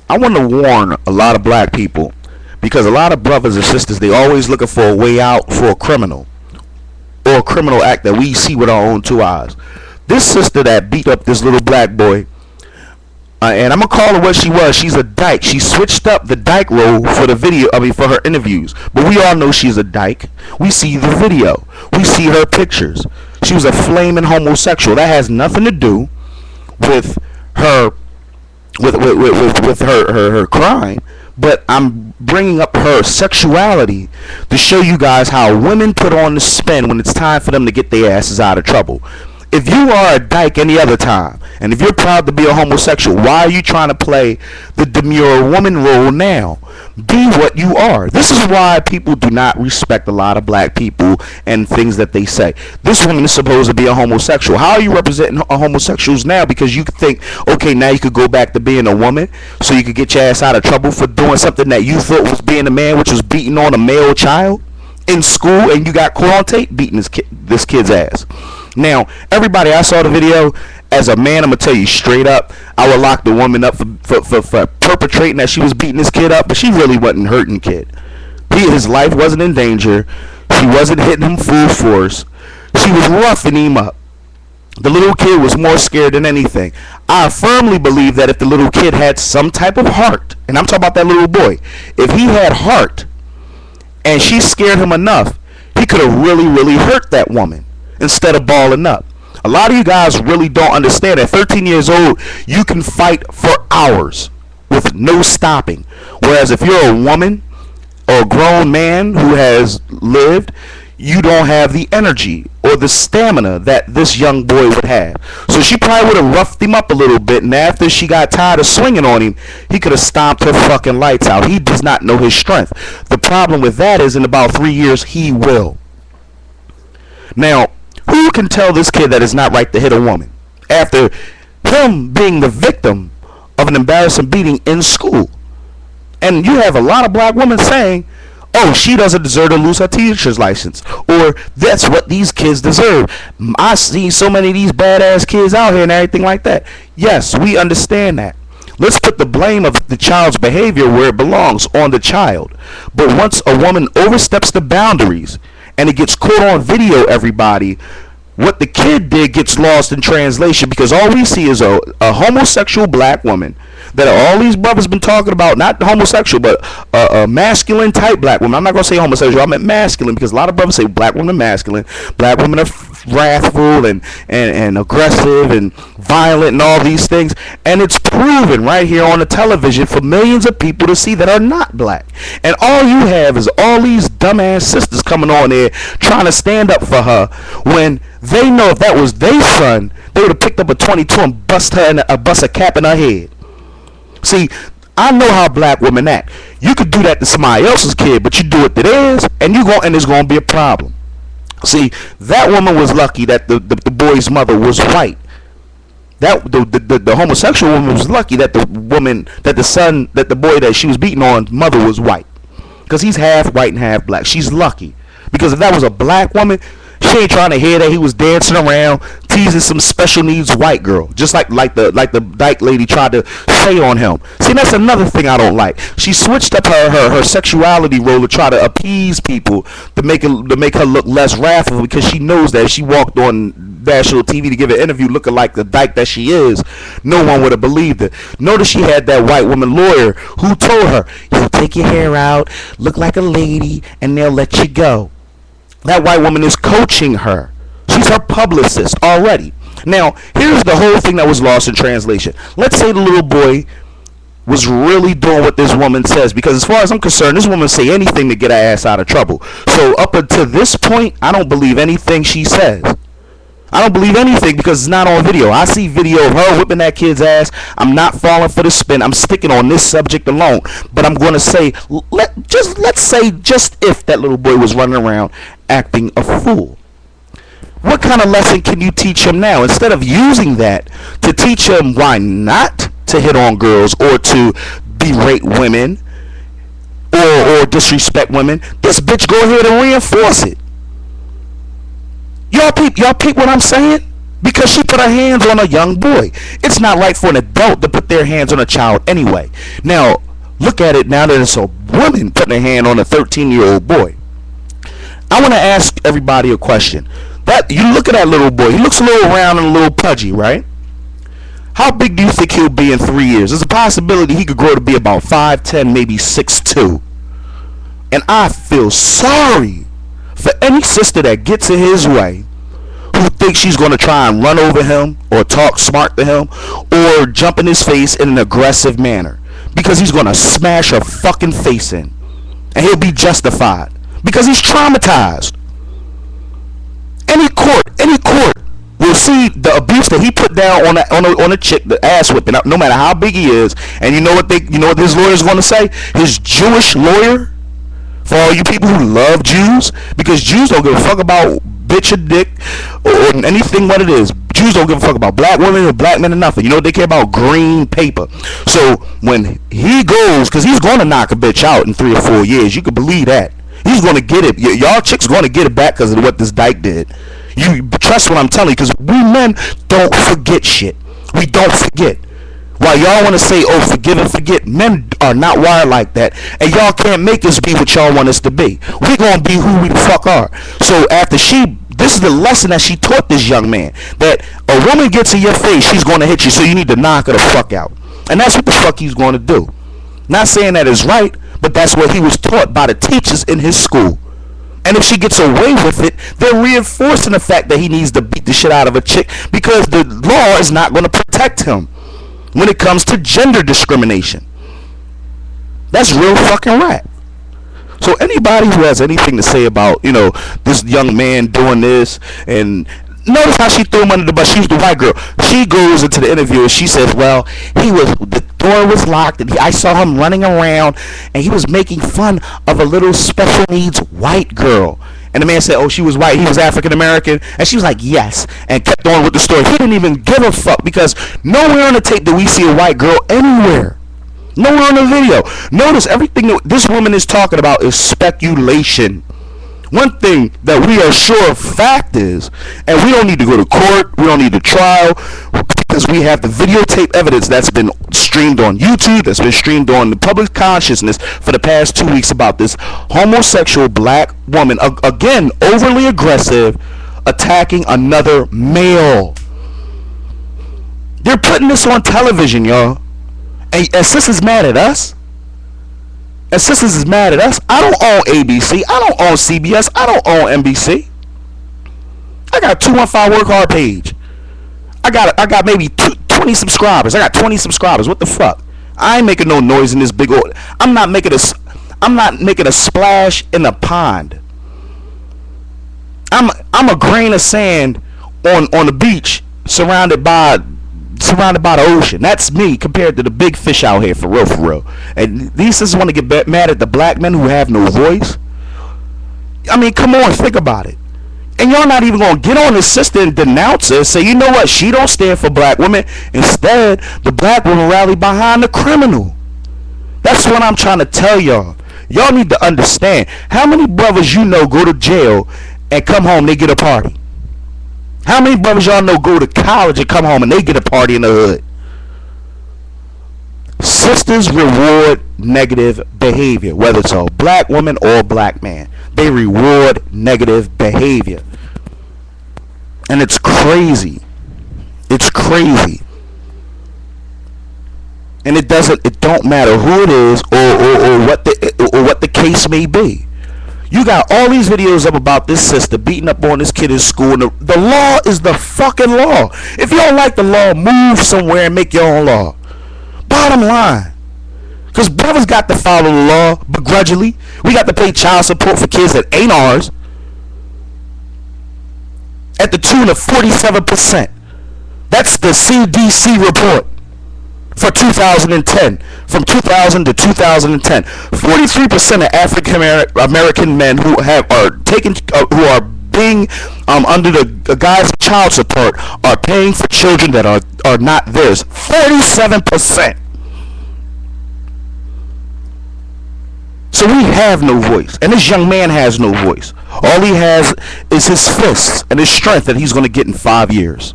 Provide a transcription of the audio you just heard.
I want to warn a lot of black people because a lot of brothers and sisters, they always looking for a way out for a criminal or a criminal act that we see with our own two eyes. This sister that beat up this little black boy, and I'm gonna call her what she was. She's a dyke. She switched up the dyke role for the video. I mean, for her interviews. But we all know she's a dyke. We see the video. We see her pictures. She was a flaming homosexual. That has nothing to do with her, with her crime. But I'm bringing up her sexuality to show you guys how women put on the spin when it's time for them to get their asses out of trouble. If you are a dyke any other time, and if you're proud to be a homosexual, why are you trying to play the demure woman role now? Be what you are. This is why people do not respect a lot of black people and things that they say. This woman is supposed to be a homosexual. How are you representing homosexuals now? Because you think, okay, now you could go back to being a woman, so you could get your ass out of trouble for doing something that you thought was being a man, which was beating on a male child in school, and you got caught on tape beating this kid's ass. Now, everybody, I saw the video. As a man, I'm going to tell you straight up, I would lock the woman up for perpetrating that she was beating this kid up, but she really wasn't hurting the kid. His life wasn't in danger. She wasn't hitting him full force. She was roughing him up. The little kid was more scared than anything. I firmly believe that if the little kid had some type of heart, and I'm talking about that little boy, if he had heart and she scared him enough, he could have really hurt that woman instead of balling up. A lot of you guys really don't understand. At 13 years old, you can fight for hours with no stopping. Whereas if you're a woman or a grown man who has lived, you don't have the energy or the stamina that this young boy would have. So she probably would have roughed him up a little bit, and after she got tired of swinging on him, he could have stomped her fucking lights out. He does not know his strength. The problem with that is in about 3 years, he will. Now, who can tell this kid that it's not right to hit a woman after him being the victim of an embarrassing beating in school? And you have a lot of black women saying, oh, she doesn't deserve to lose her teacher's license, or that's what these kids deserve. I see so many of these badass kids out here and everything like that. Yes, we understand that. Let's put the blame of the child's behavior where it belongs, on the child. But once a woman oversteps the boundaries and it gets caught on video, everybody, what the kid did gets lost in translation, because all we see is a homosexual black woman that all these brothers been talking about, not homosexual, but a masculine type black woman. I'm not going to say homosexual, I meant masculine, because a lot of brothers say black women are masculine. Black women are wrathful and aggressive and violent and all these things. And it's proven right here on the television for millions of people to see that are not black. And all you have is all these dumbass sisters coming on there trying to stand up for her when they know if that was their son, they would have picked up a 22 and bust a cap in her head. See, I know how black women act. You could do that to somebody else's kid, but you do it to theirs, and it's going to be a problem. See, that woman was lucky that the boy's mother was white. The homosexual woman was lucky that the boy that she was beating on, mother was white, because he's half white and half black. She's lucky, because if that was a black woman, she ain't trying to hear that he was dancing around teasing some special needs white girl, just like the dyke lady tried to say on him. See, that's another thing I don't like. She switched up her sexuality role to try to appease people, to make her look less wrathful, because she knows that if she walked on national TV to give an interview looking like the dyke that she is, no one would have believed it. Notice she had that white woman lawyer who told her, you'll take your hair out, look like a lady, and they'll let you go. That white woman is coaching her. She's her publicist already. Now, here's the whole thing that was lost in translation. Let's say the little boy was really doing what this woman says, because as far as I'm concerned, this woman say anything to get her ass out of trouble. So up until this point, I don't believe anything she says. I don't believe anything because it's not on video. I see video of her whipping that kid's ass. I'm not falling for the spin. I'm sticking on this subject alone. But I'm going to say, let's say if that little boy was running around acting a fool, what kind of lesson can you teach him now? Instead of using that to teach him why not to hit on girls or to berate women or disrespect women, this bitch go ahead and reinforce it. Y'all peep what I'm saying? because she put her hands on a young boy. It's not right for an adult to put their hands on a child anyway. Now, look at it now that it's a woman putting a hand on a 13-year-old boy. I want to ask everybody a question. That you look at that little boy, he looks a little round and a little pudgy, right? How big do you think he'll be in 3 years? There's a possibility he could grow to be about 5'10", maybe 6'2". And I feel sorry for any sister that gets in his way, who thinks she's going to try and run over him or talk smart to him or jump in his face in an aggressive manner, because he's going to smash her fucking face in, and he'll be justified because he's traumatized. Any court will see the abuse that he put down on a chick, the ass whipping, no matter how big he is. And you know what his lawyer is going to say? His Jewish lawyer, for all you people who love Jews, because Jews don't give a fuck about bitch or dick or anything what it is. Jews don't give a fuck about black women or black men or nothing. You know what they care about? Green paper. So when he goes, because he's going to knock a bitch out in 3 or 4 years, you can believe that. He's going to get it. Y'all chicks going to get it back because of what this dyke did. You trust what I'm telling you, because we men don't forget shit. We don't forget. While y'all want to say, oh, forgive and forget, men are not wired like that, and y'all can't make us be what y'all want us to be. We're going to be who we the fuck are. So after this is the lesson that she taught this young man, that a woman gets in your face, she's going to hit you, so you need to knock her the fuck out. And that's what the fuck he's going to do. Not saying that is right, but that's what he was taught by the teachers in his school. And if she gets away with it, they're reinforcing the fact that he needs to beat the shit out of a chick, because the law is not going to protect him when it comes to gender discrimination. That's real fucking rap. So anybody who has anything to say about, this young man doing this, and notice how she threw him under the bus. She was the white girl. She goes into the interview and she says, well, the door was locked and I saw him running around and he was making fun of a little special needs white girl. And the man said, oh, she was white, he was African American. And she was like, yes, and kept on with the story. He didn't even give a fuck, because nowhere on the tape do we see a white girl anywhere. Nowhere on the video. Notice everything that this woman is talking about is speculation. One thing that we are sure of fact is, and we don't need to go to court, we don't need to trial, because we have the videotape evidence that's been streamed on YouTube, that's been streamed on the public consciousness for the past 2 weeks about this homosexual black woman, again, overly aggressive, attacking another male. They're putting this on television, y'all. And sis is mad at us. And sisters is mad at us. I don't own ABC. I don't own CBS. I don't own NBC. I got 215 Work Hard page. I got maybe 20 subscribers. I got 20 subscribers. What the fuck? I ain't making no noise in this big old. I'm not making a splash in a pond. I'm a grain of sand on the beach, surrounded by the ocean. That's me compared to the big fish out here, for real. And these sisters want to get mad at the black men who have no voice. I mean, come on, think about it. And y'all not even gonna get on this sister and denounce her, say, you know what, she don't stand for black women. Instead, the black women rally behind the criminal. That's what I'm trying to tell y'all. Y'all need to understand, how many brothers you know go to jail and come home, they get a party? How many brothers y'all know go to college and come home and they get a party in the hood? Sisters reward negative behavior, whether it's a black woman or a black man. They reward negative behavior. And it's crazy. It's crazy. And it don't matter who it is or what the case may be. You got all these videos up about this sister beating up on this kid in school, and the law is the fucking law. If you don't like the law, move somewhere and make your own law. Bottom line. Because brothers got to follow the law begrudgingly. We got to pay child support for kids that ain't ours at the tune of 47%. That's the CDC report for 2010, from 2000 to 2010. 43% of African American men who are being under the guise of child support are paying for children that are not theirs. 47%. So we have no voice, and this young man has no voice. All he has is his fists and his strength that he's going to get in 5 years.